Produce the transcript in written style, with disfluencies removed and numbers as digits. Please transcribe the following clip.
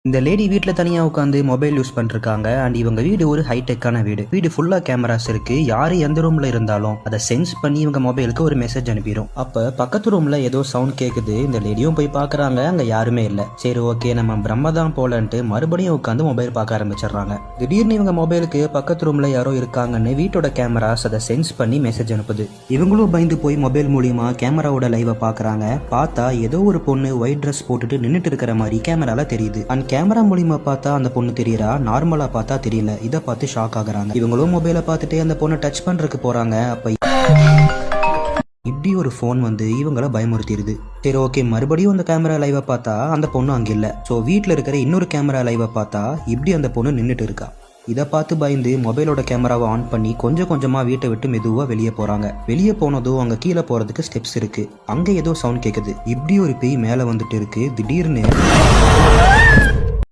இந்த லேடி வீட்டில் தனியாக உட்காந்து மொபைல் யூஸ் பண்ணிருக்காங்க. அண்ட் இவங்க வீடு ஒரு ஹைடெக்கான வீடு ஃபுல்லாக கேமராஸ் இருக்கு. யாரு எந்த ரூம்ல இருந்தாலும் அதை சென்ஸ் பண்ணி இவங்க மொபைலுக்கு ஒரு மெசேஜ் அனுப்பிடும். அப்ப பக்கத்து ரூம்ல ஏதோ சவுண்ட் கேட்குது. இந்த லேடியும் போய் பாக்குறாங்க, அங்க யாருமே இல்லை. சரி ஓகே நம்ம பிரம்ம தான் போலன்ட்டு மறுபடியும் உட்காந்து மொபைல் பார்க்க ஆரம்பிச்சிடுறாங்க. திடீர்னு இவங்க மொபைலுக்கு பக்கத்து ரூம்ல யாரோ இருக்காங்கன்னு வீட்டோட கேமராஸ் அதை சென்ஸ் பண்ணி மெசேஜ் அனுப்புது. இவங்களும் பயந்து போய் மொபைல் மூலியமா கேமராவோட லைவை பாக்குறாங்க. பார்த்தா ஏதோ ஒரு பொண்ணு ஒயிட் ட்ரெஸ் போட்டுட்டு நின்னுட்டு இருக்கிற மாதிரி கேமரால தெரியுது. அண்ட் கேமரா மூலியமா பார்த்தா அந்த பொண்ணு தெரியறா, நார்மலா பார்த்தா தெரியல. இதை பார்த்து ஷாக் ஆகுறாங்க. இவங்களும் மொபைலை பார்த்துட்டு அந்த பொண்ணை டச் பண்றதுக்கு போறாங்க. அப்ப இப்படி ஒரு போன் வந்து இவங்கள பயமுறுத்திடுது. சரி ஓகே மறுபடியும் அந்த கேமரா லைவை பார்த்தா அந்த பொண்ணு அங்க இல்ல. சோ வீட்டுல இருக்கிற இன்னொரு கேமரா லைவை பார்த்தா இப்படி அந்த பொண்ணு நின்னுட்டு இருக்கா. இதை பார்த்து பயந்து மொபைலோட கேமராவை ஆன் பண்ணி கொஞ்சம் கொஞ்சமா வீட்டை விட்டு மெதுவா வெளியே போறாங்க. வெளியே போனதும் அங்க கீழே போறதுக்கு ஸ்டெப்ஸ் இருக்கு. அங்க ஏதோ சவுண்ட் கேக்குது. இப்படி ஒரு பேய் மேல வந்துட்டு இருக்கு. திடீர்னு